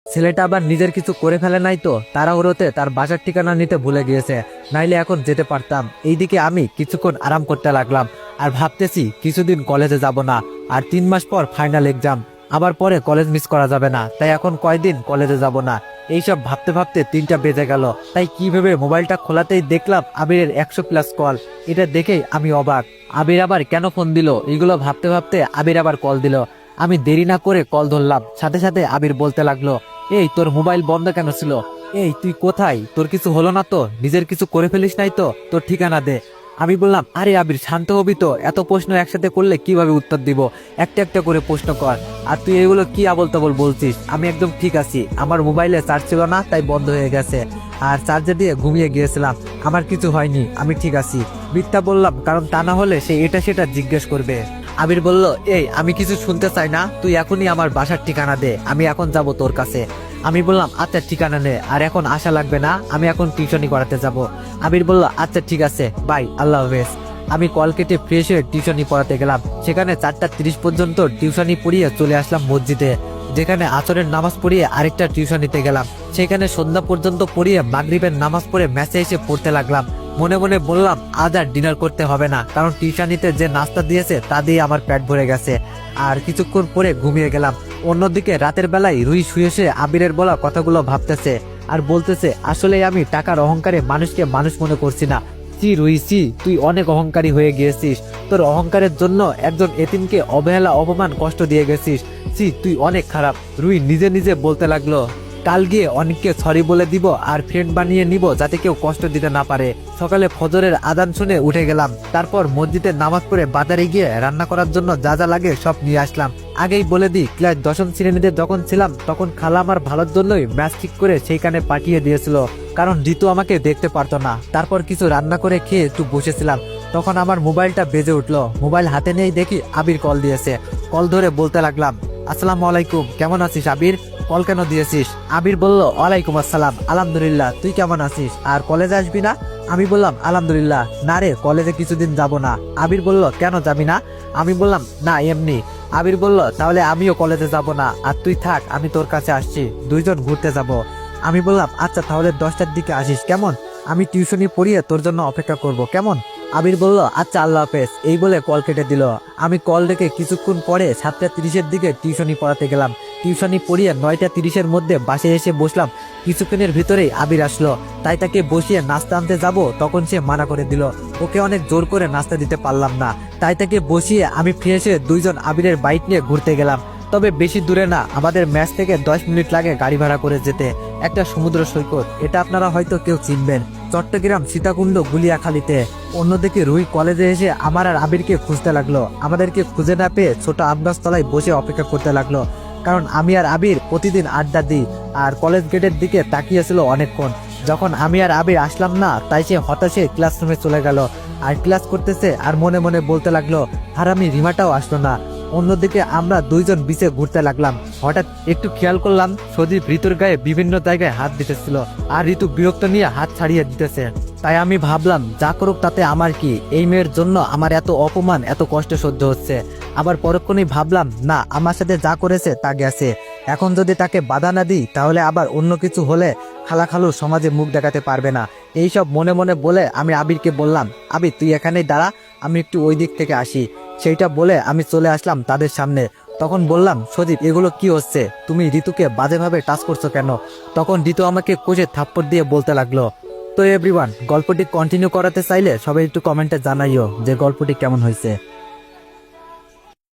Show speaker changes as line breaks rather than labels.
ছেলেটা আবার নিজের কিছু করে ফেলে নাই তো, তাড়াহুড়োতে তার বাসার ঠিকানা নিতে ভুলে গিয়েছে, নাইলে এখন যেতে পারতাম। এইদিকে আমি কিছুক্ষণ আরাম করতে লাগলাম আর ভাবতেছি কিছুদিন কলেজে যাব না, আর 3 মাস পর ফাইনাল এক্সাম, আবার পরে কলেজ মিস করা যাবে না, তাই এখন কয়দিন কলেজে যাব না। এইসব ভাবতে ভাবতে 3টা বেজে গেল। তাই কি ভেবে মোবাইলটা খোলাতেই দেখলাম আবিরের 100+ কল। এটা দেখেই আমি অবাক, আবির আবার কেন ফোন দিল, এগুলো ভাবতে ভাবতে আবির আবার কল দিল। আমি দেরি না করে কল ধরলাম, সাথে সাথে আবির বলতে লাগলো, এই তোর মোবাইল বন্ধ কেন ছিল? এই তুই কোথায়? তোর কিছু হলো না তো? নিজের কিছু করে ফেলিস নাই তো? তোর ঠিকানা দে। আমি বললাম, আরে আবির শান্ত হবি তো, এত প্রশ্ন একসাথে করলে কিভাবে উত্তর দিব? একটা একটা করে প্রশ্ন কর। আর তুই এগুলো কি আবল তাবল বলছিস? আমি একদম ঠিক আছি, আমার মোবাইলে চার্জ ছিল না তাই বন্ধ হয়ে গেছে, আর চার্জার দিয়ে ঘুমিয়ে গিয়েছিলাম, আমার কিছু হয়নি, আমি ঠিক আছি। মিথ্যা বললাম, কারণ তা না হলে সে এটা সেটা জিজ্ঞেস করবে। আবির বলল, এই আমি কিছু শুনতে চাই না, তুই এখনই আমার বাসার ঠিকানা দে, আমি এখন যাব তোর কাছে। আমি বললাম, আচ্ছা ঠিকানা নে, আর এখন আসা লাগবে না, আমি এখন টিউশনি করাতে যাব। আবির বলল, আচ্ছা ঠিক আছে, বাই, আল্লাহ হাফেজ। আমি কল কেটে ফ্রেশ হয়ে টিউশনি পড়াতে গেলাম। সেখানে 4টা 30 পর্যন্ত টিউশনি পড়িয়ে চলে আসলাম মসজিদে, যেখানে আসরের নামাজ পড়িয়ে আরেকটা টিউশনিতে গেলাম। সেখানে সন্ধ্যা পর্যন্ত পড়িয়ে মাগরিবের নামাজ পড়ে ম্যাচে এসে পড়তে লাগলাম। মনে মনে বললাম, আজ আর ডিনার করতে হবে না, কারণ টিউশনিতে যে নাস্তা দিয়েছে তা দিয়ে আমার পেট ভরে গেছে। আর কিছুক্ষণ পরে ঘুমিয়ে গেলাম। অন্যদিকে রাতের বেলায় রুই শুয়ে শুয়ে আবিরের বলা কথাগুলো ভাবতেছে আর বলতেছে, আসলে আমি টাকার অহংকারে মানুষকে মানুষ মনে করছি না। চি রুই চি, তুই অনেক অহংকারী হয়ে গিয়েছিস, তোর অহংকারের জন্য একজন এতিমকে অবহেলা অপমান কষ্ট দিয়ে গেছিস। চি, তুই অনেক খারাপ। রুই নিজে নিজে বলতে লাগলো, কাল গিয়ে অনেককে সরি বলে দিব আর ফ্রেন্ড বানিয়ে নিব, যাতে কেউ কষ্ট দিতে না পারে। সকালে ফজরের আজান শুনে উঠে গেলাম, তারপর মসজিদে নামাজ পড়ে বাজারে গিয়ে রান্না করার জন্য যা যা লাগে সব নিয়ে আসলাম। আগেই বলে দিই, ক্লাস 10ম শ্রেণীতে যখন ছিলাম তখন খালা আমার ভালোর জন্যই ম্যাচ ঠিক করে সেইখানে পাঠিয়ে দিয়েছিল, কারণ ঋতু আমাকে দেখতে পারতো না। তারপর কিছু রান্না করে খেয়ে একটু বসেছিলাম, তখন আমার মোবাইলটা বেজে উঠলো। মোবাইল হাতে নিয়েই দেখি আবির কল দিয়েছে। কল ধরে বলতে লাগলাম, আসসালামু আলাইকুম, কেমন আছিস আবির? কল কেন দিয়েছিস? আবির বলল, ওয়ালাইকুম আসসালাম, আলহামদুলিল্লাহ, তুই কেমন আছিস? আর কলেজে আসবি না? আমি বললাম, আলহামদুলিল্লাহ। না রে, কলেজে কিছুদিন যাব না। আবির বলল, কেন যাবি না? আমি বললাম, না এমনি। আবির বলল, তাহলে আমিও কলেজে যাব না, আর তুই থাক, আমি তোর কাছে আসছি, দুইজন ঘুরতে যাব। আমি বললাম, আচ্ছা তাহলে 10টার দিকে আসিস, কেমন? আমি টিউশনি পড়িয়ে তোর জন্য অপেক্ষা করব, কেমন? আবির বলল, আচ্ছা আল্লাহ হাফেজ, এই বলে কল কেটে দিল। আমি কল রেখে কিছুক্ষণ পরে 7টা 30-এর দিকে টিউশনি পড়াতে গেলাম। টিউশনি পড়িয়ে 9টা 30-এর মধ্যে বাসায় এসে বসলাম। কিছুক্ষণের ভিতরেই আবির আসলো, তাই তাকে বসিয়ে নাস্তা আনতে যাব, তখন সে মানা করে দিল। ওকে অনেক জোর করে নাস্তা দিতে পারলাম না, তাই তাকে বসিয়ে আমি ফ্রেশ হয়ে দুইজন আবিরের বাইক নিয়ে ঘুরতে গেলাম। তবে বেশি দূরে না, আমাদের ম্যাচ থেকে 10 মিনিট লাগে গাড়ি ভাড়া করে যেতে। একটা সমুদ্র সৈকত, এটা আপনারা হয়তো কেউ চিনবেন, চট্টগ্রাম সীতাকুণ্ড গুলিয়াখালীতে। অন্যদিকে রুই কলেজে এসে আমার আর আবিরকে খুঁজতে লাগলো। আমাদেরকে খুঁজে না পেয়ে ছোট আম গাছ তলায় বসে অপেক্ষা করতে লাগলো, কারণ আমি আর আবির প্রতিদিন আড্ডা দিই, আর কলেজ গেটের দিকে তাকিয়েছিল অনেকক্ষণ। যখন আমি আর আবির আসলাম না, তাই সে হতাশে ক্লাসরুমে চলে গেল আর ক্লাস করতেছে আর মনে মনে বলতে লাগলো, আর আমি রিমাটাও আসলো না। অন্যদিকে আমরা দুইজন বিচে ঘুরতে লাগলাম। হঠাৎ একটু খেয়াল করলাম সজীব ঋতুর গায়ে বিভিন্ন জায়গায় হাত দিতেছিল, আর ঋতু বিরক্ত নিয়ে হাত ছাড়িয়ে দিতেছে। তাই আমি ভাবলাম, যা করুক তাতে আমার কি, এই মেয়ের জন্য আমার এত অপমান এত কষ্ট সহ্য হচ্ছে। আবার পরক্ষণেই ভাবলাম, না, আমার সাথে যা করেছে তা গেছে, এখন যদি তাকে বাধা না দিই তাহলে আবার অন্য কিছু হলে খালাখালু সমাজে মুখ দেখাতে পারবে না। এইসব মনে মনে বলে আমি আবিরকে বললাম, আবির তুই এখানেই দাঁড়া, আমি একটু ওই দিক থেকে আসি। সেইটা বলে আমি চলে আসলাম তাদের সামনে। তখন বললাম, সজীব এগুলো কি হচ্ছে? তুমি ঋতুকে বাজেভাবে টাচ করছো কেন? তখন ঋতু আমাকে কোষে থাপ্পড় দিয়ে বলতে লাগলো। তো এভরিওয়ান, গল্পটি কন্টিনিউ করাতে চাইলে সবাই একটু কমেন্টে জানাইও যে গল্পটি কেমন হয়েছে।